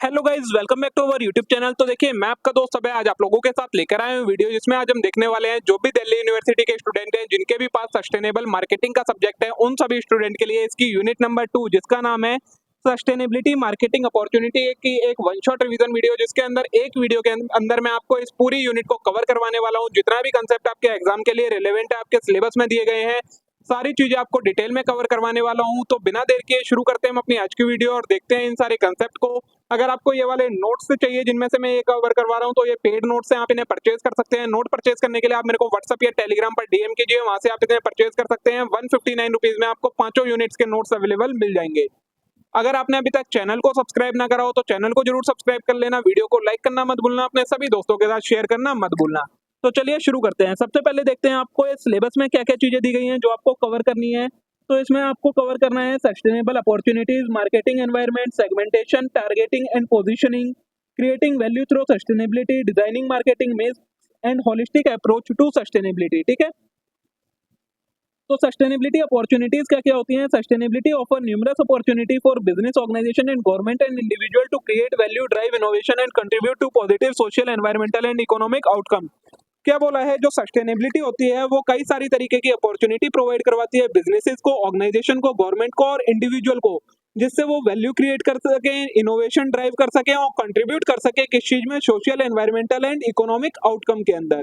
Hello guys, welcome back to our YouTube channel. तो देखिए, मैं आपका दोस्त अभय आज आप लोगों के साथ लेकर आया हूँ वीडियो, जिसमें आज हम देखने वाले हैं जो भी दिल्ली यूनिवर्सिटी के स्टूडेंट हैं जिनके भी पास सस्टेनेबल मार्केटिंग का सब्जेक्ट है, उन सभी स्टूडेंट के लिए इसकी यूनिट नंबर 2 जिसका नाम है सस्टेनेबिलिटी मार्केटिंग अपॉर्चुनिटी की एक वन शॉट रिवीजन वीडियो, जिसके अंदर एक वीडियो के अंदर मैं आपको इस पूरी यूनिट को कवर करवाने वाला हूँ। जितना भी कंसेप्ट आपके एग्जाम के लिए रिलेवेंट है, आपके सिलेबस में दिए गए हैं, सारी चीजें आपको डिटेल में कवर करवाने वाला हूं। तो बिना देर के शुरू करते हैं हम अपनी आज की वीडियो और देखते हैं इन सारे कंसेप्ट को। अगर आपको ये वाले नोट्स चाहिए जिनमें से मैं ये कवर करवा रहा हूं, तो ये पेड नोट्स हैं, आप इन्हें परचेज कर सकते हैं। नोट परचेज करने के लिए आप मेरे को व्हाट्सएप या टेलीग्राम पर डीएम कीजिए, वहां से आप इन्हें परचेज कर सकते हैं। 159 रुपीज में आपको पांचों यूनिट्स के नोट्स अवेलेबल मिल जाएंगे। अगर आपने अभी तक चैनल को सब्सक्राइब ना करा हो तो चैनल को जरूर सब्सक्राइब कर लेना, वीडियो को लाइक करना मत भूलना, अपने सभी दोस्तों के साथ शेयर करना मत भूलना। तो चलिए शुरू करते हैं। सबसे पहले देखते हैं आपको ये सिलेबस में क्या क्या चीजें दी गई हैं जो आपको कवर करनी है। तो इसमें आपको कवर करना है sustainable opportunities, marketing environment, segmentation, targeting and positioning, creating value through sustainability, designing marketing mix and holistic approach to sustainability. ठीक है, तो सस्टेनेबिलिटी अपॉर्चुनिटीज क्या क्या होती हैं। Sustainability offer numerous opportunity for business organisation and government and individual to create value, drive innovation and contribute to positive social, environmental and economic outcome. क्या बोला है, जो सस्टेनेबिलिटी होती है वो कई सारी तरीके की अपॉर्चुनिटी प्रोवाइड करवाती है बिजनेसेस को, ऑर्गेनाइजेशन को, गवर्नमेंट को और इंडिविजुअल को, जिससे वो वैल्यू क्रिएट कर सके, इनोवेशन ड्राइव कर सके और कंट्रीब्यूट कर सके किस चीज में, social, environmental and economic outcome के अंदर।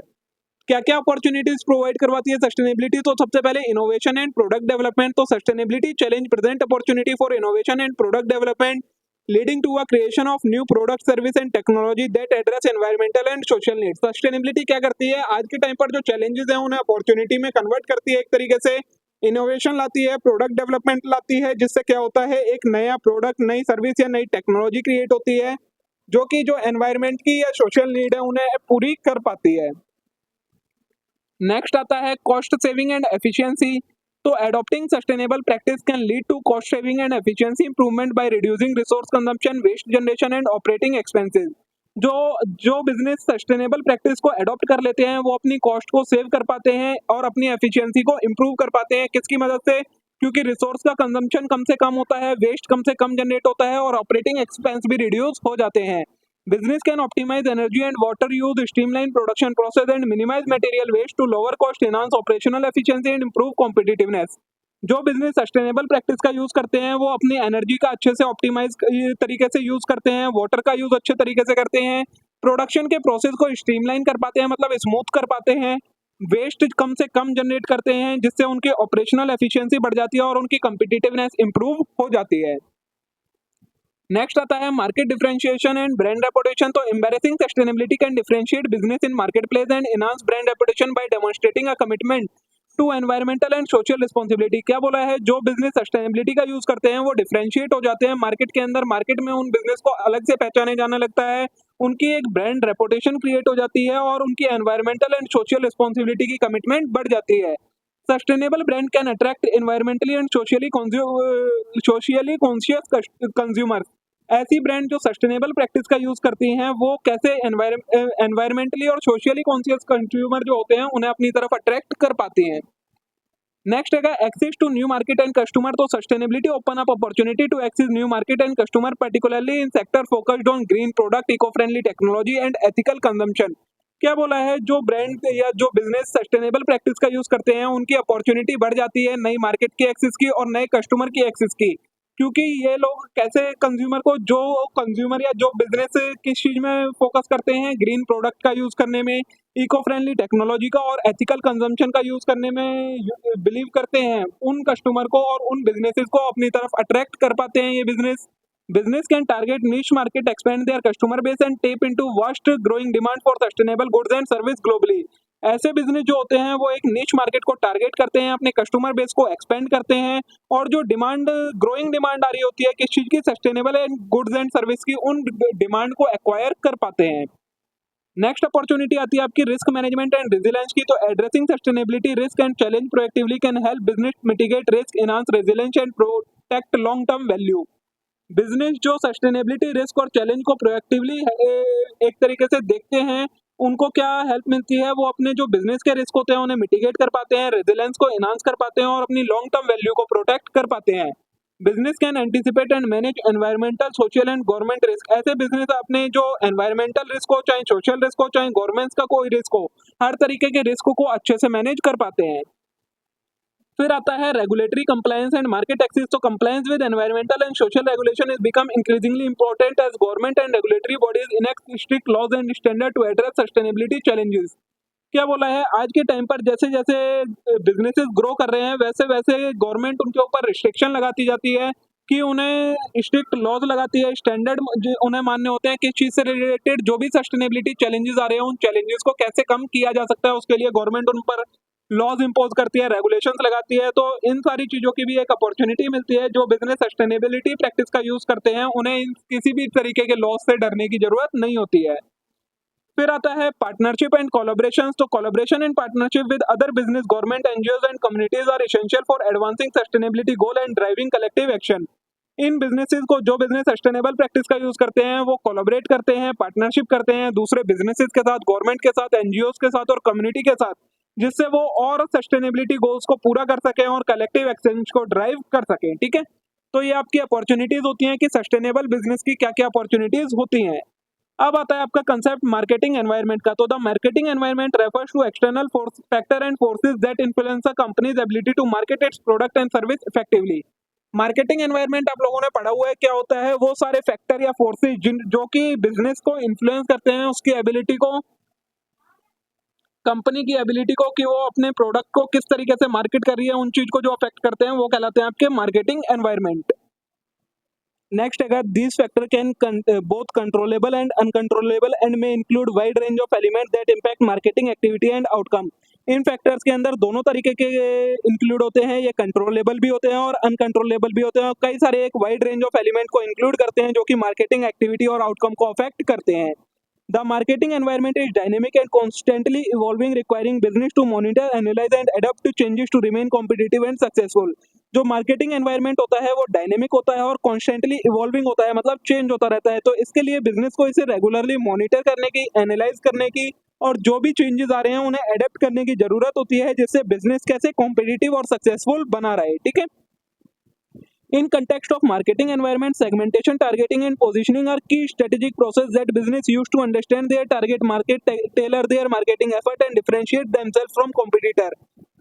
क्या क्या अपॉर्चुनिटीज प्रोवाइड करवाती है सस्टेनेबिलिटी। तो सबसे पहले इनोवेशन एंड प्रोडक्ट डेवलपमेंट। तो sustainability challenge present opportunity for innovation and product development leading to a creation of new product, service and technology that address environmental and social needs. Sustainability क्या करती है, आज के time पर जो challenges हैं उन्हें अपॉर्चुनिटी में कन्वर्ट करती है। एक तरीके से इनोवेशन लाती है, प्रोडक्ट डेवलपमेंट लाती है, जिससे क्या होता है, एक नया प्रोडक्ट, नई सर्विस या नई टेक्नोलॉजी क्रिएट होती है जो कि जो एनवायरमेंट की या सोशल नीड है उन्हें पूरी कर पाती है। नेक्स्ट आता है कॉस्ट सेविंग एंड एफिशिएंसी। तो adopting sustainable practice can lead to cost saving and efficiency improvement by reducing resource consumption, waste generation and operating expenses. जो जो बिजनेस सस्टेनेबल प्रैक्टिस को एडॉप्ट कर लेते हैं वो अपनी कॉस्ट को सेव कर पाते हैं और अपनी एफिशिएंसी को इंप्रूव कर पाते हैं। किसकी मदद से, क्योंकि रिसोर्स का कंजम्पशन कम से कम होता है, वेस्ट कम से कम जनरेट होता है और ऑपरेटिंग एक्सपेंस भी रिड्यूस हो जाते हैं। Business can optimize energy and water use, streamline production process and minimize material waste to lower cost, enhance operational efficiency and improve competitiveness। जो बिजनेस सस्टेनेबल प्रैक्टिस का यूज करते हैं वो अपनी एनर्जी का अच्छे से ऑप्टिमाइज तरीके से यूज करते हैं, वाटर का यूज अच्छे तरीके से करते हैं, प्रोडक्शन के प्रोसेस को स्ट्रीमलाइन कर पाते हैं, मतलब स्मूथ कर पाते हैं, वेस्ट कम से कम जनरेट करते हैं, जिससे उनकी ऑपरेशनल एफिशिएंसी बढ़ जाती है और उनकी कम्पिटिटिवनेस इंप्रूव हो जाती है। नेक्स्ट आता है market differentiation and brand reputation. तो embarrassing sustainability can differentiate business in market place and enhance brand reputation by demonstrating a commitment to environmental and social responsibility. क्या बोला है, जो बिजनेस सस्टेनेबिलिटी का यूज करते हैं वो डिफरेंशिएट हो जाते हैं मार्केट के अंदर, मार्केट में उन बिजनेस को अलग से पहचाने जाने लगता है, उनकी एक ब्रांड रेपुटेशन क्रिएट हो जाती है और उनकी एनवायरमेंटल एंड सोशल रिस्पॉन्सिबिलिटी की कमिटमेंट बढ़ जाती है। Sustainable brand can attract environmentally and socially conscious consumer. ऐसी ब्रांड जो सस्टेनेबल प्रैक्टिस का यूज करती हैं वो कैसे एनवायरमेंटली और सोशली कॉन्शियस कंज्यूमर जो होते हैं उन्हें अपनी तरफ अट्रैक्ट कर पाती हैं। नेक्स्ट है access to new market and customer. तो sustainability open up opportunity to access new market and customer, particularly in sector focused on green product, eco friendly technology and ethical consumption. क्या बोला है, जो brand या जो business sustainable practice का use करते हैं उनकी अपॉर्चुनिटी बढ़ जाती है नई मार्केट की एक्सेस की और नए कस्टमर की एक्सेस की, क्योंकि ये लोग कैसे कंज्यूमर को, जो कंज्यूमर या जो बिजनेस किस चीज में फोकस करते हैं, ग्रीन प्रोडक्ट का यूज करने में, इको फ्रेंडली टेक्नोलॉजी का और एथिकल कंजम्पशन का यूज करने में बिलीव करते हैं, उन कस्टमर को और उन बिजनेसेस को अपनी तरफ अट्रैक्ट कर पाते हैं ये business can target niche market, expand there customer base and tape into vast growing demand for sustainable goods and service globally. ऐसे बिजनेस जो होते हैं वो एक नीश मार्केट को टारगेट करते हैं, अपने कस्टमर बेस को एक्सपेंड करते हैं और जो डिमांड, ग्रोइंग डिमांड आ रही होती है किस चीज की, sustainable and goods and service की, उन डिमांड को एक्वायर कर पाते हैं। नेक्स्ट अपॉर्चुनिटी आती है आपकी रिस्क मैनेजमेंट एंड रेजिलेंस की। तो addressing sustainability risk and challenge proactively can help business mitigate risk, enhance resilience and protect long term value. Business जो सस्टेनेबिलिटी रिस्क और चैलेंज को प्रोएक्टिवली एक तरीके से देखते हैं, उनको क्या हेल्प मिलती है, वो अपने जो बिजनेस के रिस्क होते हैं उन्हें मिटिगेट कर पाते हैं, रेजिलेंस को एनहांस कर पाते हैं और अपनी लॉन्ग टर्म वैल्यू को प्रोटेक्ट कर पाते हैं। Business can anticipate and manage environmental, social and government risk. ऐसे बिजनेस अपने जो एनवायरमेंटल रिस्क हो, चाहे सोशल रिस्क हो, चाहे गवर्नमेंट का कोई रिस्क हो, हर तरीके के रिस्क को अच्छे से मैनेज कर पाते हैं। फिर आता है regulatory compliance and market access. तो compliance with environmental and social regulation is become increasingly important as government and regulatory bodies enact strict laws and standard to address sustainability challenges. क्या बोला है, आज के टाइम पर जैसे जैसे बिजनेसेस ग्रो कर रहे हैं वैसे वैसे गवर्नमेंट उनके ऊपर रिस्ट्रिक्शन लगाती जाती है कि उन्हें स्ट्रिक्ट लॉज लगाती है, स्टैंडर्ड उन्हें मानने होते हैं कि चीज से रिलेटेड जो भी सस्टेनेबिलिटी चैलेंजेस आ रहे हैं उन चैलेंजेस को कैसे कम किया जा सकता है, उसके लिए गवर्नमेंट उन पर लॉज इम्पोज करती है, रेगुलेशंस लगाती है। तो इन सारी चीजों की भी एक अपॉर्चुनिटी मिलती है। जो बिजनेस सस्टेनेबिलिटी प्रैक्टिस का यूज करते हैं उन्हें किसी भी तरीके के लॉस से डरने की जरूरत नहीं होती है। फिर आता है पार्टनरशिप एंड कोलैबोरेशंस। तो collaboration and partnership with other business, government, NGOs and communities are essential for advancing sustainability goal and driving collective action. इन बिजनेसेस को, जो बिजनेस सस्टेनेबल प्रैक्टिस का यूज करते हैं, वो कोलैबोरेट करते हैं, पार्टनरशिप करते हैं दूसरे बिजनेसेस के साथ, गवर्नमेंट के साथ, एनजीओज के साथ और कम्युनिटी के साथ, जिससे वो और सस्टेनेबिलिटी गोल्स को पूरा कर सकें और कलेक्टिव एक्शन को ड्राइव कर सकें। ठीक है, तो ये आपकी अपॉर्चुनिटीज होती हैं कि सस्टेनेबल बिजनेस की क्या क्या अपॉर्चुनिटीज होती हैं। अब आता है आपका कंसेप्ट मार्केटिंग एनवायरनमेंट का। तो the marketing environment refers to external factor and forces that influence a company's ability to market its product and service effectively. Marketing environment आप लोगों ने पढ़ा हुआ है, क्या होता है, वो सारे फैक्टर या फोर्सेस जिन जो कि बिजनेस को इन्फ्लुएंस करते हैं, उसकी एबिलिटी को, कंपनी की एबिलिटी को कि वो अपने प्रोडक्ट को किस तरीके से मार्केट कर रही है, उन चीज को जो अफेक्ट करते हैं वो कहलाते हैं आपके मार्केटिंग एनवायरनमेंट। नेक्स्ट है, this factor can both controllable and uncontrollable and में include wide range of element that impact marketing activity and outcome. इन फैक्टर्स के अंदर दोनों तरीके के इंक्लूड होते हैं, ये कंट्रोलेबल भी होते हैं और अनकंट्रोलेबल भी होते हैं, और कई सारे एक वाइड रेंज ऑफ एलिमेंट को इंक्लूड करते हैं जो कि मार्केटिंग एक्टिविटी और आउटकम को अफेक्ट करते हैं। The marketing environment is dynamic and constantly evolving, requiring business to monitor, analyze and adapt to changes to remain competitive and successful. जो मार्केटिंग एनवायरनमेंट होता है वो डायनेमिक होता है और कॉन्स्टेंटली इवॉल्विंग होता है, मतलब चेंज होता रहता है। तो इसके लिए बिजनेस को इसे रेगुलरली मॉनिटर करने की, एनालाइज करने की और जो भी चेंजेस आ रहे हैं उन्हें अडेप्ट करने की जरूरत होती है, जिससे बिजनेस कैसे कॉम्पिटिटिव और सक्सेसफुल बना रहे। ठीक है, in context of marketing environment, segmentation, targeting and positioning are key strategic process that business use to understand their target market, tailor their marketing effort and differentiate themselves from competitor.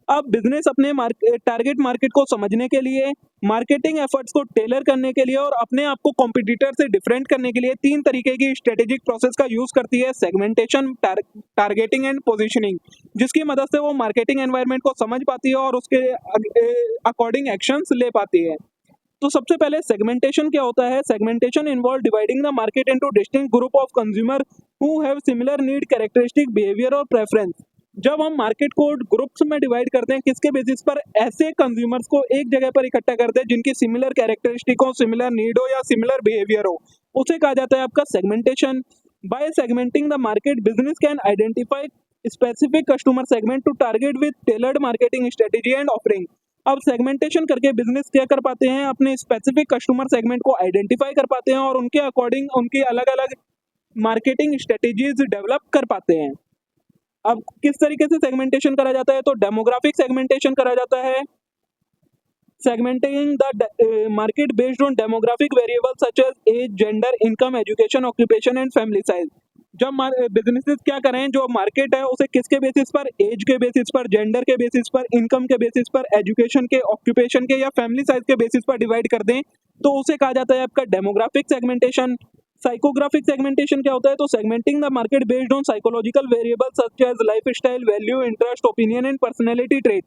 अब business अपने target market को समझने के लिए, marketing efforts को Taylor करने के लिए और अपने आप को कॉम्पिटिटर से डिफरेंट करने के लिए तीन तरीके की स्ट्रेटेजिक प्रोसेस का यूज करती है, सेगमेंटेशन, टारगेटिंग एंड पोजीशनिंग, जिसकी मदद से वो मार्केटिंग एनवायरनमेंट को समझ पाती है और उसके अकॉर्डिंग एक्शंस ले पाती है। तो सबसे पहले सेगमेंटेशन क्या होता है। Segmentation involve dividing the market into distinct group of consumer who have similar need, characteristic, behaviour और प्रेफरेंस। जब हम मार्केट को ग्रुप्स में डिवाइड करते हैं, किसके बेसिस पर, ऐसे कंज्यूमर्स को एक जगह पर इकट्ठा करते हैं जिनकी सिमिलर कैरेक्टरिस्टिक हो, सिमिलर नीड हो या सिमिलर बिहेवियर हो, उसे कहा जाता है आपका segmentation. By segmenting the market, business can identify specific customer segment to target with tailored marketing strategy and offering. अब सेगमेंटेशन करके बिजनेस क्या कर पाते हैं, अपने स्पेसिफिक कस्टमर सेगमेंट को आइडेंटिफाई कर पाते हैं और उनके अकॉर्डिंग उनकी अलग अलग मार्केटिंग स्ट्रेटेजीज डेवलप कर पाते हैं। अब किस तरीके से सेगमेंटेशन करा जाता है, तो डेमोग्राफिक सेगमेंटेशन करा जाता है। Segmenting the market based on demographic variables such as age, gender, income, education, occupation and family size. जब बिजनेसेस क्या करें, जो मार्केट है उसे किसके बेसिस पर, एज के बेसिस पर, जेंडर के बेसिस पर, इनकम के बेसिस पर, एजुकेशन के, ऑक्यूपेशन के या फैमिली साइज के बेसिस पर डिवाइड कर दें, तो उसे कहा जाता है आपका डेमोग्राफिक सेगमेंटेशन। साइकोग्राफिक सेगमेंटेशन क्या होता है, तो segmenting the market based on psychological variables such as lifestyle, value, interest, opinion and personality trait.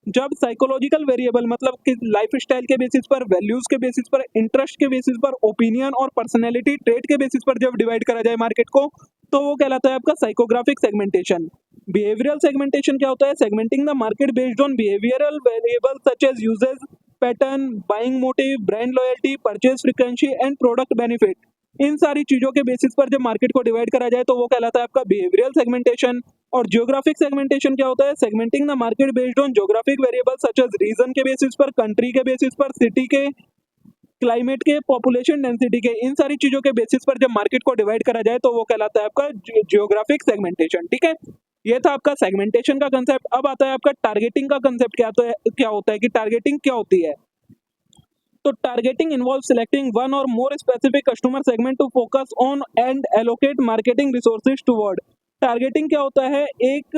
जब साइकोलॉजिकल वेरिएबल मतलब कि लाइफस्टाइल के बेसिस पर, वैल्यूज के बेसिस पर, इंटरेस्ट के बेसिस पर, ओपिनियन और पर्सनैलिटी ट्रेट के बेसिस पर जब डिवाइड करा जाए मार्केट को, तो वो कहलाता है आपका साइकोग्राफिक सेगमेंटेशन। बिहेवियरल सेगमेंटेशन क्या होता है, segmenting the market based on behavioural variables such as usage pattern, buying motive, brand loyalty, purchase frequency and product benefit. इन सारी चीजों के बेसिस पर जब मार्केट को डिवाइड करा जाए तो वो कहलाता है आपका बिहेवियरल सेगमेंटेशन। और जियोग्राफिक सेगमेंटेशन क्या होता है, segmenting the market based on geographic variables such as region के बेसिस पर, कंट्री के बेसिस पर, सिटी के, क्लाइमेट के, पॉपुलेशन डेंसिटी के, इन सारी चीजों के बेसिस पर जब मार्केट को डिवाइड करा जाए तो वो कहलाता है आपका जियोग्राफिक सेगमेंटेशन। ठीक है, ये था आपका सेगमेंटेशन का कंसेप्ट। अब आता है आपका टारगेटिंग का कंसेप्ट क्या होता है कि टारगेटिंग क्या होती है। तो टारगेटिंग इन्वॉल्व सिलेक्टिंग वन और more specific customer segment to focus on and allocate marketing resources toward. Targeting क्या होता है, एक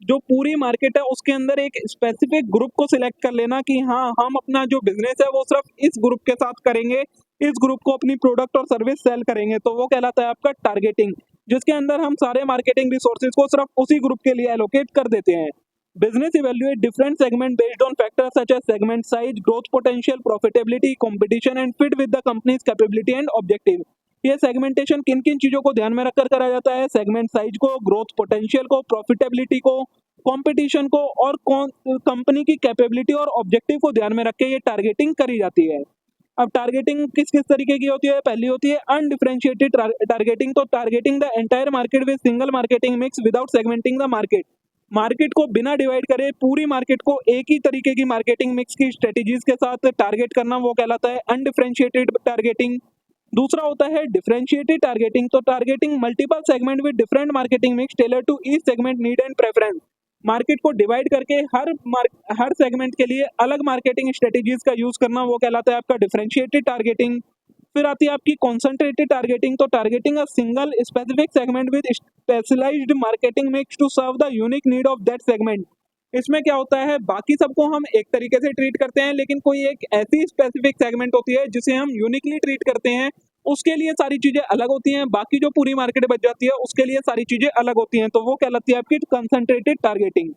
जो पूरी मार्केट है उसके अंदर एक स्पेसिफिक ग्रुप को सिलेक्ट कर लेना कि हाँ हम अपना जो बिजनेस है वो सिर्फ इस ग्रुप के साथ करेंगे, इस ग्रुप को अपनी प्रोडक्ट और सर्विस सेल करेंगे, तो वो कहलाता है आपका टारगेटिंग, जिसके अंदर हम सारे मार्केटिंग रिसोर्सेज को सिर्फ उसी ग्रुप के लिए एलोकेट कर देते हैं। Business evaluate different segment based on factors such as segment size, growth potential, profitability, competition and fit with the company's capability and objective। ये सेगमेंटेशन किन किन चीजों को ध्यान में रखकर करा जाता है, सेगमेंट साइज को, ग्रोथ पोटेंशियल को, प्रॉफिटेबिलिटी को, कंपटीशन को और कंपनी की कैपेबिलिटी और ऑब्जेक्टिव को ध्यान में रख के ये टारगेटिंग करी जाती है। अब टारगेटिंग किस किस तरीके की होती है, पहली होती है अनडिफरेंशिएटेड टारगेटिंग, तो targeting the entire market with single marketing mix without segmenting the market. Market को बिना डिवाइड करे पूरी मार्केट को एक ही तरीके की मार्केटिंग मिक्स की स्ट्रेटेजीज के साथ टारगेट करना, वो कहलाता है अनडिफरेंशिएटेड टारगेटिंग। दूसरा होता है डिफरेंशिएटेड टारगेटिंग, तो targeting multiple segment with different marketing mix tailor to each segment need and preference. Market को डिवाइड करके हर सेगमेंट के लिए अलग मार्केटिंग स्ट्रेटेजीज का यूज करना, वो कहलाता है आपका डिफरेंशिएटेड टारगेटिंग। फिर आती है आपकी कॉन्सेंट्रेटेड टारगेटिंग, तो targeting a single specific segment with specialised marketing mix to serve the unique need of that segment. इसमें क्या होता है, बाकी सबको हम एक तरीके से ट्रीट करते हैं, लेकिन कोई एक ऐसी स्पेसिफिक सेगमेंट होती है जिसे हम यूनिकली ट्रीट करते हैं, उसके लिए सारी चीजें अलग होती हैं, बाकी जो पूरी मार्केट बच जाती है उसके लिए सारी चीजें अलग होती हैं, तो वो कहलाती है आपकी कंसंट्रेटेड टारगेटिंग।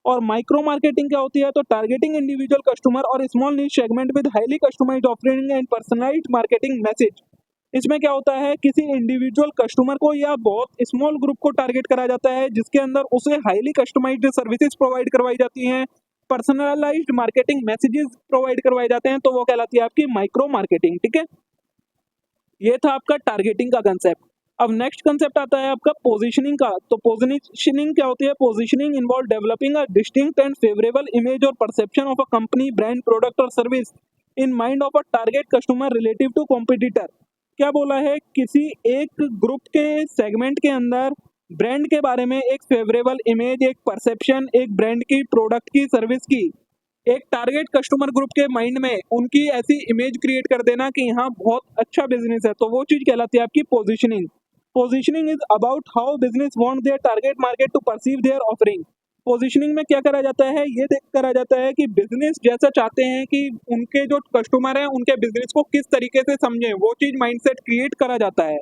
और माइक्रो मार्केटिंग क्या होती है, तो टारगेटिंग इंडिविजुअल कस्टमर और small niche segment with highly customised offering and personalised marketing message. इसमें क्या होता है, किसी इंडिविजुअल कस्टमर को या बहुत स्मॉल ग्रुप को टारगेट करा जाता है जिसके अंदर उसे हाईली कस्टमाइज्ड सर्विसेज प्रोवाइड करवाई जाती हैं, पर्सनलाइज्ड मार्केटिंग मैसेजेस प्रोवाइड करवाए जाते हैं, तो वो कहलाती है आपकी माइक्रो मार्केटिंग। ठीक है, ये था आपका टारगेटिंग का कंसेप्ट। अब नेक्स्ट कंसेप्ट आता है आपका पोजीशनिंग का। तो पोजीशनिंग क्या होती है, positioning involve developing a distinct and favourable image और perception of a company, brand, product और service in mind of a target customer relative to competitor. क्या बोला है, किसी एक ग्रुप के सेगमेंट के अंदर ब्रांड के बारे में एक फेवरेबल इमेज, एक परसेप्शन, एक ब्रांड की, प्रोडक्ट की, सर्विस की, एक टारगेट कस्टमर ग्रुप के माइंड में उनकी ऐसी इमेज क्रिएट कर देना कि हाँ बहुत अच्छा बिजनेस है, तो वो चीज कहलाती है आपकी positioning. Positioning is about how business want their target market to perceive their offering. Positioning में क्या करा जाता है, ये देख करा जाता है कि बिजनेस जैसा चाहते हैं कि उनके जो कस्टमर हैं उनके बिजनेस को किस तरीके से समझें, वो चीज माइंडसेट क्रिएट करा जाता है।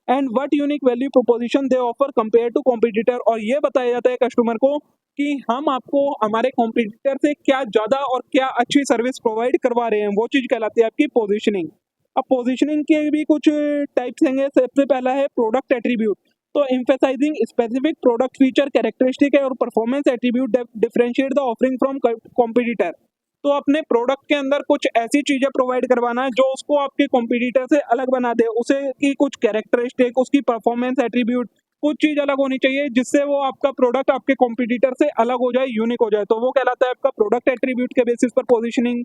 And what unique value proposition they offer compare to competitor, और ये बताया जाता है कस्टमर को कि हम आपको हमारे कॉम्पिटिटर से क्या ज्यादा और क्या अच्छी सर्विस प्रोवाइड करवा रहे हैं, वो चीज कहलाती है आपकी पोजीशनिंग। अब पोजीशनिंग के भी कुछ टाइप्स हैं। सबसे पहला है प्रोडक्ट एट्रीब्यूट, तो emphasising specific product feature, characteristic और performance attribute differentiate the offering from competitor. तो अपने प्रोडक्ट के अंदर कुछ ऐसी चीजें प्रोवाइड करवाना है जो उसको आपके कॉम्पिटिटर से अलग बना दे, उसे की कुछ कैरेक्टरिस्टिक, उसकी परफॉर्मेंस एट्रीब्यूट, कुछ चीज अलग होनी चाहिए जिससे वो आपका प्रोडक्ट आपके कॉम्पिटिटर से अलग हो जाए, यूनिक हो जाए, तो वो कहलाता है आपका प्रोडक्ट एट्रीब्यूट के बेसिस पर पोजीशनिंग।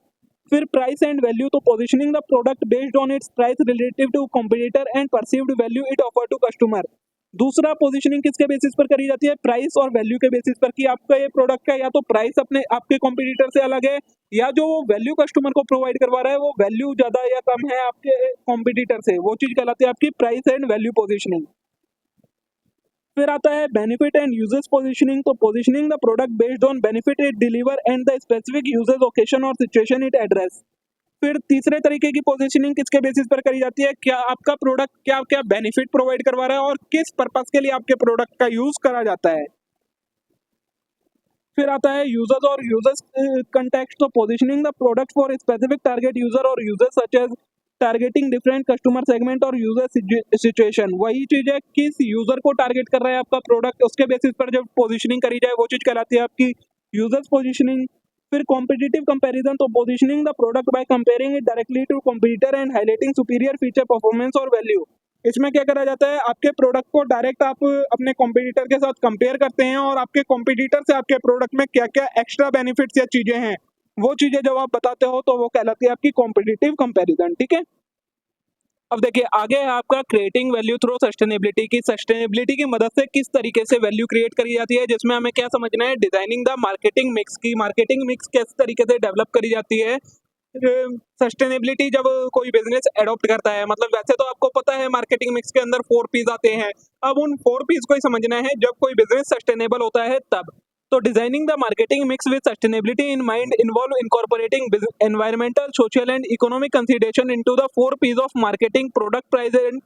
फिर प्राइस एंड वैल्यू, तो positioning the product based on its price relative to competitor and perceived value it offer to customer. दूसरा पोजीशनिंग किसके बेसिस पर करी जाती है, प्राइस और वैल्यू के बेसिस पर, कि आपका ये प्रोडक्ट का या तो प्राइस अपने आपके कॉम्पिटिटर से अलग है, या जो वैल्यू कस्टमर को प्रोवाइड करवा रहा है वो वैल्यू ज्यादा या कम है आपके कॉम्पिटिटर से, वो चीज कहलाती है आपकी प्राइस एंड वैल्यू पोजीशनिंग। फिर आता है बेनिफिट एंड यूजेस पोजीशनिंग, तो positioning the product based on benefit it deliver and the specific uses, occasion और सिचुएशन इट एड्रेस। फिर तीसरे तरीके की पोजीशनिंग किसके बेसिस पर करी जाती है, क्या आपका प्रोडक्ट क्या क्या बेनिफिट प्रोवाइड करवा रहा है और किस पर्पस के लिए आपके प्रोडक्ट का यूज करा जाता है। फिर आता है यूजर्स और यूजर्स कंटेक्स्ट, तो positioning the product for specific target user और users such as targeting different customer segment और यूजर सिचुएशन। वही चीज है, किस यूजर को टारगेट कर रहा है आपका प्रोडक्ट, उसके बेसिस पर जब पोजीशनिंग करी जाए वो चीज कहलाती है आपकी यूजर्स पोजीशनिंग। फिर कॉम्पिटिटिव कंपैरिजन, तो positioning the product by comparing it directly to competitor and highlighting superior feature, performance और वैल्यू। इसमें क्या करा जाता है, आपके प्रोडक्ट को डायरेक्ट आप अपने कॉम्पिटिटर के साथ कंपेयर करते हैं और आपके कॉम्पिटिटर से आपके प्रोडक्ट में क्या क्या एक्स्ट्रा बेनिफिट्स या चीजें हैं वो चीजें जब आप बताते हो तो वो कहलाती है आपकी कॉम्पिटिटिव कंपैरिजन। ठीक है, अब देखिए आगे है आपका क्रिएटिंग वैल्यू थ्रू सस्टेनेबिलिटी की। सस्टेनेबिलिटी की मदद से किस तरीके से वैल्यू क्रिएट करी जाती है, जिसमें हमें क्या समझना है, डिजाइनिंग द मार्केटिंग मिक्स की। मार्केटिंग मिक्स किस तरीके से डेवलप करी जाती है, सस्टेनेबिलिटी जब कोई बिजनेस एडॉप्ट करता है, मतलब वैसे तो आपको पता है मार्केटिंग मिक्स के अंदर 4 पीस आते हैं। अब उन 4 पीस को ही समझना है जब कोई बिजनेस सस्टेनेबल होता है तब। तो designing the marketing mix with sustainability in mind involve incorporating environmental, social and economic consideration into the 4 Ps of marketing: product, price and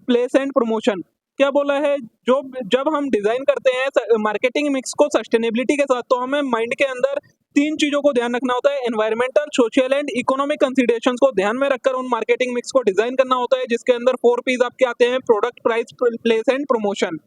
place and promotion. क्या बोला है, जो जब हम डिजाइन करते हैं मार्केटिंग मिक्स को सस्टेनेबिलिटी के साथ, तो हमें माइंड के अंदर 3 चीजों को ध्यान रखना होता है: environmental, social and economic considerations को ध्यान में रखकर उन मार्केटिंग मिक्स को डिजाइन करना होता है, जिसके अंदर 4 पीस आपके आते हैं: product, price, place and promotion.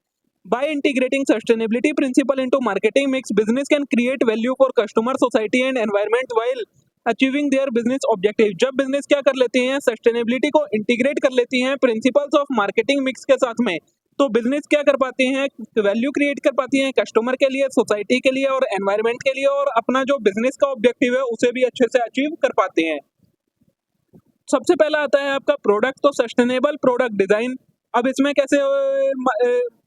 By integrating sustainability principle into marketing mix, business can create value for customer, society and environment while achieving their business objective। जब बिजनेस क्या कर लेती हैं, सस्टेनेबिलिटी को इंटीग्रेट कर लेती हैं प्रिंसिपल्स ऑफ मार्केटिंग मिक्स के साथ में, तो बिजनेस क्या कर पाती हैं, वैल्यू क्रिएट कर पाती हैं कस्टमर के लिए, सोसाइटी के लिए और एनवायरनमेंट के लिए, और अपना जो बिजनेस का ऑब्जेक्टिव है उसे भी अच्छे से अचीव कर पाते हैं। सबसे पहला आता है आपका प्रोडक्ट, तो सस्टेनेबल प्रोडक्ट डिजाइन। अब इसमें कैसे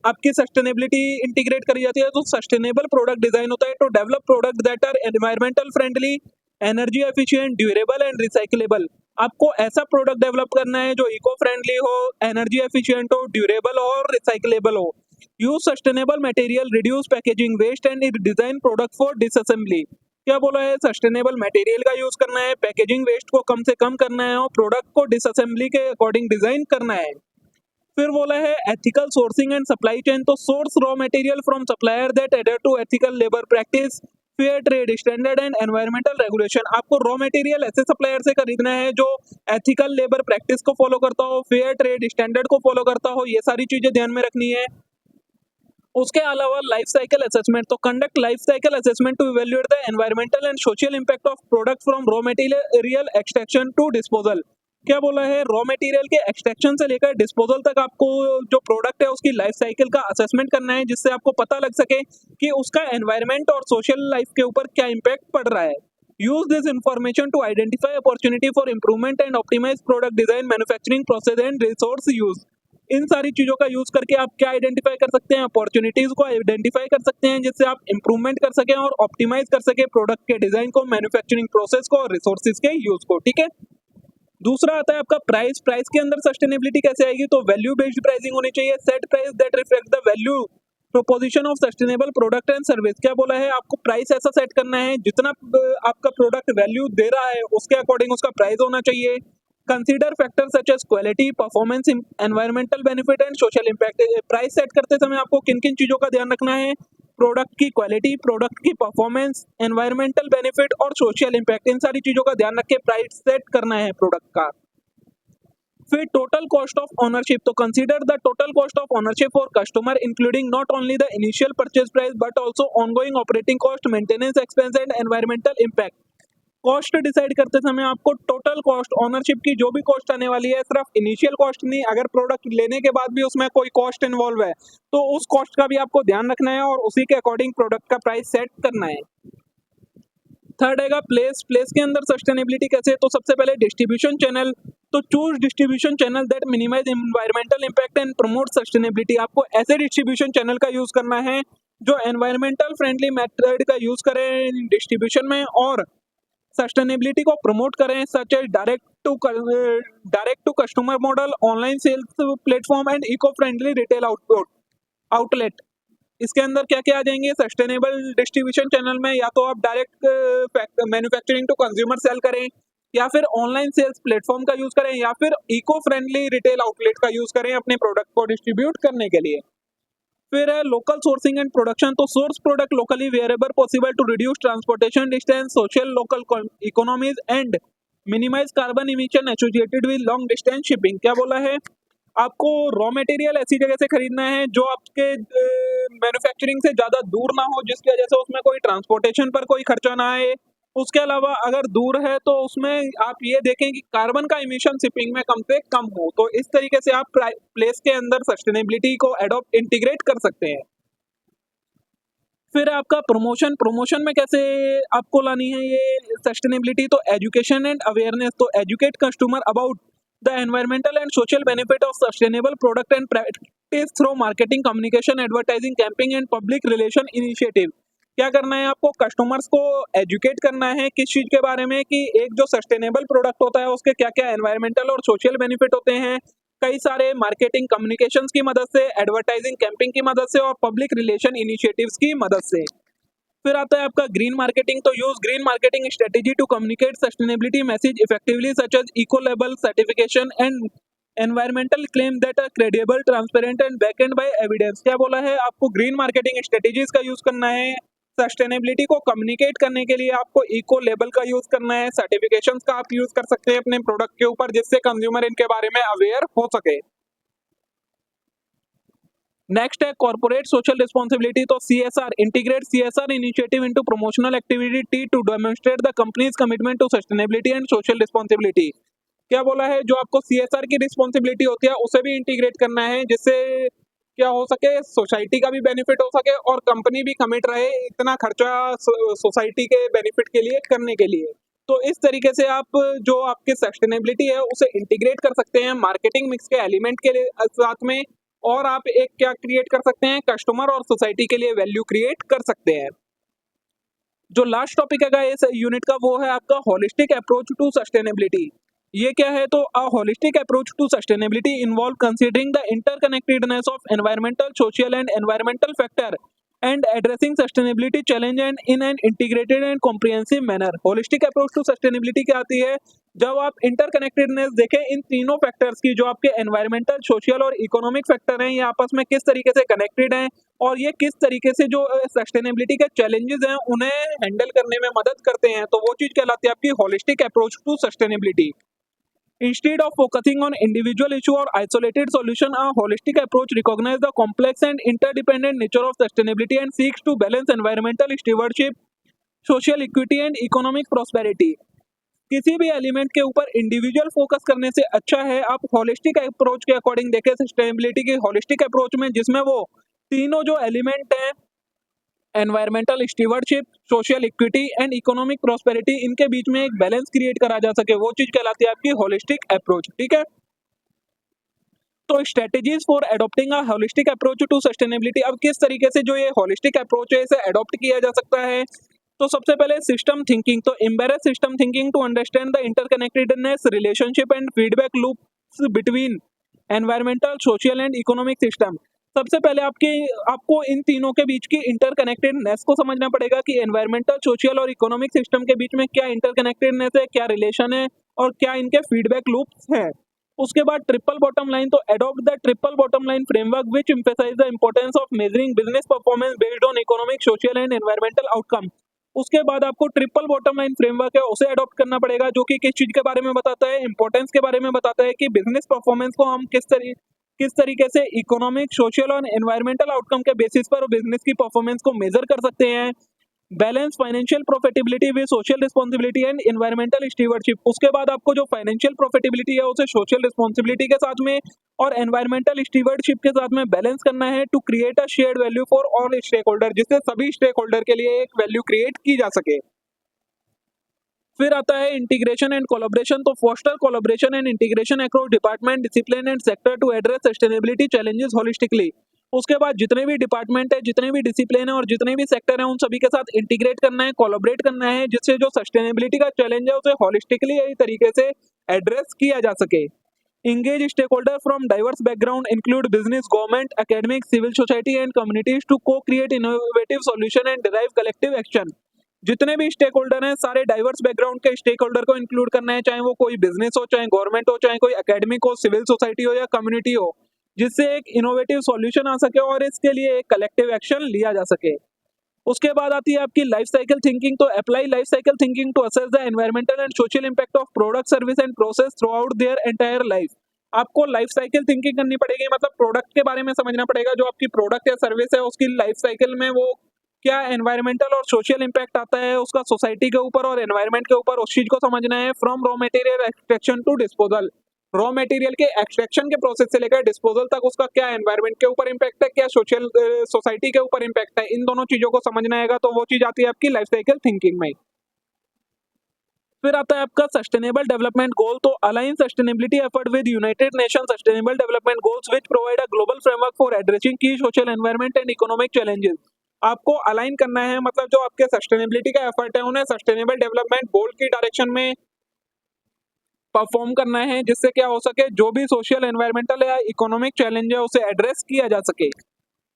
आपकी सस्टेनेबिलिटी इंटीग्रेट करी जाती है, तो सस्टेनेबल प्रोडक्ट डिजाइन होता है to develop product that are environmental friendly, energy efficient, durable and recyclable. आपको ऐसा प्रोडक्ट डेवलप करना है जो इको फ्रेंडली हो, एनर्जी एफिशिएंट हो, ड्यूरेबल हो और रिसाइकलेबल हो। Use sustainable material, reduce packaging waste and design product for disassembly. क्या बोला है, सस्टेनेबल मटेरियल का यूज करना है, पैकेजिंग वेस्ट को कम से कम करना है और प्रोडक्ट को डिसअसेंबली के अकॉर्डिंग डिजाइन करना है। फिर बोला है ethical sourcing and supply chain, तो source raw material from supplier that adhere to ethical labour practice, fair trade standard and environmental regulation. आपको रॉ मटेरियल ऐसे सप्लायर से खरीदना है जो एथिकल लेबर प्रैक्टिस को फॉलो करता हो, फेयर ट्रेड स्टैंडर्ड को फॉलो करता हो, ये सारी चीजें ध्यान में रखनी है। उसके अलावा लाइफ साइकिल असेसमेंट, तो conduct life cycle assessment to evaluate the environmental and social impact of product from raw material extraction to disposal. क्या बोला है, रॉ मटेरियल के एक्सट्रैक्शन से लेकर डिस्पोजल तक आपको जो प्रोडक्ट है उसकी लाइफ साइकिल का असेसमेंट करना है, जिससे आपको पता लग सके कि उसका एनवायरमेंट और सोशल लाइफ के ऊपर क्या इम्पैक्ट पड़ रहा है। Use this information to identify opportunity for improvement and optimise product design, manufacturing process and resource use. इन सारी चीजों का यूज करके आप क्या आइडेंटिफाई कर सकते हैं, अपॉर्चुनिटीज को आइडेंटिफाई कर सकते हैं, जिससे आप इंप्रूवमेंट कर सकें और ऑप्टिमाइज कर सके प्रोडक्ट के डिजाइन को, मैन्युफैक्चरिंग प्रोसेस को और रिसोर्सेज के यूज को। ठीक है। दूसरा आता है आपका प्राइस। प्राइस के अंदर सस्टेनेबिलिटी कैसे आएगी, तो वैल्यू बेस्ड प्राइसिंग होनी चाहिए, set price that reflect the value proposition of sustainable product and service. क्या बोला है, आपको प्राइस ऐसा सेट करना है जितना आपका प्रोडक्ट वैल्यू दे रहा है उसके अकॉर्डिंग उसका प्राइस होना चाहिए। Consider factor such as quality, performance, environmental benefit and social impact. Price set करते समय आपको किन किन चीजों का ध्यान रखना है, प्रोडक्ट की क्वालिटी, प्रोडक्ट की परफॉर्मेंस, एनवायरमेंटल बेनिफिट और सोशल इम्पैक्ट, इन सारी चीजों का ध्यान रख के प्राइस सेट करना है प्रोडक्ट का। फिर टोटल कॉस्ट ऑफ ओनरशिप, तो consider the total cost of ownership for customer including not only the initial purchase price but also ongoing operating cost, maintenance expense and environmental impact. Cost decide करते समय आपको total cost, ownership की जो भी cost आने वाली है, सिर्फ इनिशियल कॉस्ट नहीं, अगर प्रोडक्ट लेने के बाद भी उसमें कोई कॉस्ट इन्वॉल्व है तो उस कॉस्ट का भी आपको ध्यान रखना है और उसी के अकॉर्डिंग प्रोडक्ट का प्राइस सेट करना है। थर्ड आएगा प्लेस। प्लेस के अंदर सस्टेनेबिलिटी कैसे, तो सबसे पहले डिस्ट्रीब्यूशन चैनल, तो choose distribution channel that minimise environmental impact and promote sustainability. आपको ऐसे डिस्ट्रीब्यूशन चैनल का यूज करना है जो एनवायरमेंटल फ्रेंडली मेथड का यूज करें डिस्ट्रीब्यूशन में और सस्टेनेबिलिटी को प्रमोट करें, such as direct to customer model, online sales platform and eco friendly retail outlet. इसके अंदर क्या क्या आ जाएंगे, सस्टेनेबल डिस्ट्रीब्यूशन चैनल में या तो आप direct manufacturing to consumer sale करें, या फिर ऑनलाइन सेल्स प्लेटफॉर्म का यूज करें, या फिर इको फ्रेंडली रिटेल आउटलेट का यूज करें अपने प्रोडक्ट को डिस्ट्रीब्यूट करने के लिए। फिर है लोकल सोर्सिंग एंड प्रोडक्शन, तो सोर्स प्रोडक्ट लोकली वेरेबर possible to reduce transportation distance, social local economies and minimise carbon emission associated with long distance shipping. क्या बोला है, आपको रॉ मटेरियल ऐसी जगह से खरीदना है जो आपके मैन्युफैक्चरिंग से ज़्यादा दूर ना हो, जिसकी वजह से उसमें कोई ट्रांसपोर्टेशन पर कोई खर्चा ना आए। उसके अलावा अगर दूर है तो उसमें आप ये देखें कि कार्बन का इमिशन शिपिंग में कम से कम हो। तो इस तरीके से आप प्लेस के अंदर सस्टेनेबिलिटी को एडॉप्ट इंटीग्रेट कर सकते हैं। फिर आपका प्रमोशन। प्रमोशन में कैसे आपको लानी है ये सस्टेनेबिलिटी, तो एजुकेशन एंड अवेयरनेस, तो educate customer about the environmental and social benefit of sustainable product and practice through marketing, communication, advertising, camping and public relation initiative. क्या करना है आपको, कस्टमर्स को एजुकेट करना है किस चीज के बारे में कि एक जो सस्टेनेबल प्रोडक्ट होता है उसके क्या क्या एनवायरमेंटल और सोशल बेनिफिट होते हैं। कई सारे मार्केटिंग कम्युनिकेशंस की मदद से, एडवर्टाइजिंग कैंपिंग की मदद से और पब्लिक रिलेशन इनिशिएटिव्स की मदद से। फिर आता है आपका ग्रीन मार्केटिंग। तो use green marketing strategy to communicate sustainability message effectively such as eco label certification and environmental claim that are credible, transparent and backed by evidence. क्या बोला है, आपको ग्रीन मार्केटिंग स्ट्रेटेजीज का यूज करना है। Sustainability को communicate करने के लिए आपको इको लेबल का यूज करना है, सर्टिफिकेशंस का आप यूज कर सकते हैं अपने प्रोडक्ट के ऊपर, जिससे कंज्यूमर इनके बारे में अवेयर हो सके। नेक्स्ट है कॉर्पोरेट सोशल रिस्पॉन्सिबिलिटी। तो CSR, integrate CSR initiative into promotional activity to demonstrate the company's commitment to sustainability and social responsibility. क्या बोला है, जो आपको CSR की रिस्पॉन्सिबिलिटी होती है उसे भी इंटीग्रेट करना है, जिससे क्या हो सके, सोसाइटी का भी बेनिफिट हो सके और कंपनी भी कमिट रहे इतना खर्चा सोसाइटी के बेनिफिट के लिए करने के लिए। तो इस तरीके से आप जो आपके सस्टेनेबिलिटी है उसे इंटीग्रेट कर सकते हैं मार्केटिंग मिक्स के एलिमेंट के साथ में, और आप एक क्या क्रिएट कर सकते हैं, कस्टमर और सोसाइटी के लिए वैल्यू क्रिएट कर सकते हैं। जो लास्ट टॉपिक है इस यूनिट का वो है आपका होलिस्टिक अप्रोच टू सस्टेनेबिलिटी। ये क्या है, तो a holistic approach to sustainability involve considering the interconnectedness of environmental, social and environmental factor and addressing sustainability challenge and in an integrated and comprehensive manner. Holistic approach to sustainability क्या आती है, जब आप interconnectedness देखें इन तीनों factors की, जो आपके एनवायरमेंटल, सोशल और इकोनॉमिक फैक्टर हैं, ये आपस में किस तरीके से कनेक्टेड हैं और ये किस तरीके से जो सस्टेनेबिलिटी के चैलेंजेस हैं उन्हें हैंडल करने में मदद करते हैं, तो वो चीज कहलाती है आपकी holistic approach to sustainability. Instead of focusing on individual issue or isolated solution, a holistic approach recognizes the complex and interdependent nature of sustainability and seeks to balance environmental stewardship, social equity and economic prosperity. किसी भी element के ऊपर individual focus करने से अच्छा है आप holistic approach के अकॉर्डिंग देखें सस्टेनेबिलिटी की होलिस्टिक अप्रोच में, जिसमें वो तीनों जो एलिमेंट हैं, environmental stewardship, social equity and economic prosperity, इनके बीच में एक बैलेंस क्रिएट करा जा सके, वो चीज कहलाती है आपकी होलिस्टिक अप्रोच। ठीक है, तो strategies for adopting a holistic approach to sustainability. अब किस तरीके से जो ये होलिस्टिक अप्रोच है इसे एडॉप्ट किया जा सकता है, तो सबसे पहले सिस्टम थिंकिंग। तो embrace system thinking to understand the interconnectedness, relationship and feedback loops between environmental, social and economic system. सबसे पहले आपको इन तीनों के बीच की इंटरकनेक्टेडनेस को समझना पड़ेगा कि एनवायरमेंटल, सोशल और इकोनॉमिक सिस्टम के बीच में क्या इंटरकनेक्टेडनेस है, क्या रिलेशन है और क्या इनके फीडबैक लूप्स हैं। उसके बाद ट्रिपल बॉटम लाइन। तो adopt the triple bottom line framework which emphasise the importance of measuring business performance based on economic, social and environmental outcome. उसके बाद आपको ट्रिपल बॉटम लाइन फ्रेमवर्क है उसे अडॉप्ट करना पड़ेगा, जो कि किस चीज के बारे में बताता है, इंपॉर्टेंस के बारे में बताता है कि बिजनेस परफॉर्मेंस को हम किस तरीके से इकोनॉमिक, सोशल और एनवायरमेंटल आउटकम के बेसिस पर बिजनेस की परफॉर्मेंस को मेजर कर सकते हैं। Balance financial profitability with social responsibility and environmental stewardship. उसके बाद आपको जो फाइनेंशियल प्रॉफिटेबिलिटी है उसे सोशल रिस्पॉन्सिबिलिटी के साथ में और एनवायरमेंटल स्टीवर्डशिप के साथ में बैलेंस करना है to create a shared value for all stakeholder, जिससे सभी स्टेक होल्डर के लिए एक वैल्यू क्रिएट की जा सके। फिर आता है इंटीग्रेशन एंड कोलैबोरेशन। तो foster collaboration and integration across department, discipline and sector to address sustainability challenges holistically. उसके बाद जितने भी डिपार्टमेंट है, जितने भी डिसिप्लिन है और जितने भी सेक्टर है, उन सभी के साथ इंटीग्रेट करना है, कोलैबोरेट करना है, जिससे जो सस्टेनेबिलिटी का चैलेंज है उसे होलिस्टिकली यही तरीके से एड्रेस किया जा सके। Engage stakeholder from diverse background include business, government, academic, civil society and communities to co create innovative solution and derive collective action. जितने भी स्टेक होल्डर हैं सारे डाइवर्स बैकग्राउंड के स्टेक होल्डर को इंक्लूड करना है, चाहे वो कोई बिजनेस हो, चाहे गवर्नमेंट हो, चाहे कोई एकेडमिक हो, सिविल सोसाइटी हो या कम्युनिटी हो, जिससे एक इनोवेटिव सॉल्यूशन आ सके और इसके लिए एक कलेक्टिव एक्शन लिया जा सके। उसके बाद आती है आपकी लाइफ साइकिल थिंकिंग। तो apply life cycle thinking to assess the environmental and social impact of product, service and process throughout their entire life. आपको लाइफ साइकिल थिंकिंग करनी पड़ेगी, मतलब प्रोडक्ट के बारे में समझना पड़ेगा, जो आपकी प्रोडक्ट या सर्विस है उसकी लाइफ साइकिल में वो क्या एनवायरमेंटल और सोशल इंपैक्ट आता है उसका सोसाइटी के ऊपर और एनवायरमेंट के ऊपर, उस चीज को समझना है। From raw material extraction to disposal, raw material के एक्सट्रैक्शन के प्रोसेस से लेकर डिस्पोजल तक उसका क्या एनवायरमेंट के ऊपर इंपैक्ट है, क्या सोशल सोसाइटी के ऊपर इंपैक्ट है, इन दोनों चीजों को समझना आएगा, तो वो चीज आती है आपकी लाइफ साइकिल थिंकिंग में। फिर आता है आपका सस्टेनेबल डेवलपमेंट गोल। तो align sustainability effort with United Nation sustainable development goals which provide a global framework for addressing key social, environment and economic challenges. आपको अलाइन करना है, मतलब जो आपके सस्टेनेबिलिटी का एफर्ट है उन्हें सस्टेनेबल डेवलपमेंट गोल की डायरेक्शन में परफॉर्म करना है, जिससे क्या हो सके जो भी सोशल एनवायरमेंटल या इकोनॉमिक चैलेंज है उसे एड्रेस किया जा सके।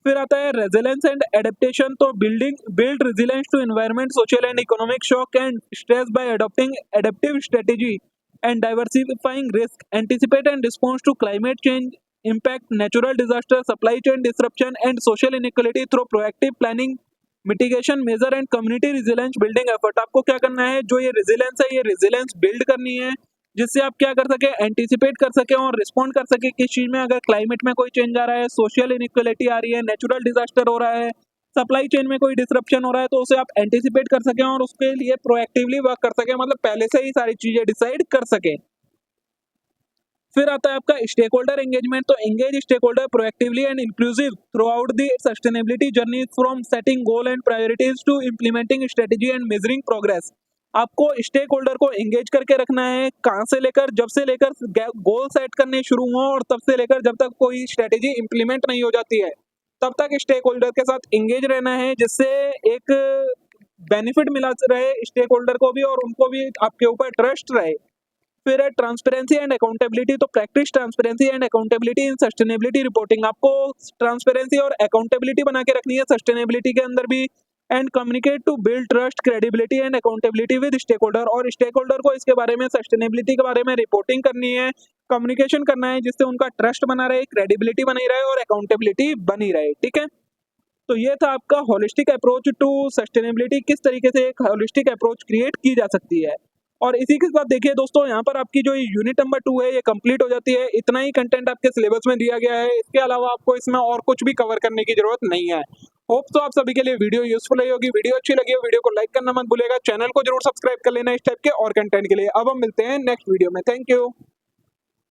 फिर आता है रेजिलेंस एंड एडेप्टेशन। तो build resilience to environment, social and economic shock and stress by adopting adaptive strategy and diversifying risk, anticipate and response to climate change impact, natural disaster, supply chain disruption and social inequality through proactive planning, mitigation measure and community resilience building effort. आपको क्या करना है, जो ये resilience है ये resilience build करनी है, जिससे आप क्या कर सके, एंटिसिपेट कर सके और रिस्पॉन्ड कर सके किस चीज में, अगर क्लाइमेट में कोई चेंज आ रहा है, सोशल इनइक्वालिटी आ रही है, नेचुरल डिजास्टर हो रहा है, सप्लाई चेन में कोई डिसरप्शन हो रहा है, तो उसे आप एंटिसिपेट कर सके और उसके लिए प्रोएक्टिवली वर्क कर सके, मतलब पहले से ही सारी चीजें डिसाइड कर सके। फिर आता है आपका स्टेक होल्डर एंगेजमेंट। तो engage stakeholder proactively and inclusive throughout the sustainability journey, from setting goal and priorities to implementing strategy and measuring progress. आपको स्टेक होल्डर को एंगेज करके रखना है, कहाँ से लेकर, जब से लेकर गोल सेट करने शुरू हो और तब से लेकर जब तक कोई स्ट्रेटेजी इंप्लीमेंट नहीं हो जाती है तब तक स्टेक होल्डर के साथ एंगेज रहना है, जिससे एक बेनिफिट मिला रहे स्टेक होल्डर को भी और उनको भी आपके ऊपर ट्रस्ट रहे। फिर है ट्रांसपेरेंसी एंड अकाउंटेबिलिटी। तो practice transparency and accountability in sustainability reporting. आपको ट्रांसपेरेंसी और अकाउंटेबिलिटी बना के रखनी है सस्टेनेबिलिटी के अंदर भी, and communicate to build trust, credibility and accountability with stakeholder. और स्टेक होल्डर को इसके बारे में, सस्टेनेबिलिटी के बारे में रिपोर्टिंग करनी है, कम्युनिकेशन करना है, जिससे उनका ट्रस्ट बना रहे, क्रेडिबिलिटी बनी रहे और अकाउंटेबिलिटी बनी रहे। ठीक है, तो ये था आपका होलिस्टिक अप्रोच टू सस्टेनेबिलिटी, किस तरीके से एक होलिस्टिक अप्रोच क्रिएट की जा सकती है। और इसी के साथ देखिए दोस्तों, यहाँ पर आपकी जो यूनिट नंबर 2 है ये कंप्लीट हो जाती है। इतना ही कंटेंट आपके सिलेबस में दिया गया है, इसके अलावा आपको इसमें और कुछ भी कवर करने की जरूरत नहीं है। होप तो आप सभी के लिए वीडियो यूजफुल रही होगी। वीडियो अच्छी लगी हो वीडियो को लाइक करना मत भूलिएगा, चैनल को जरूर सब्सक्राइब कर लेना इस टाइप के और कंटेंट के लिए। अब हम मिलते हैं नेक्स्ट वीडियो में। Thank you.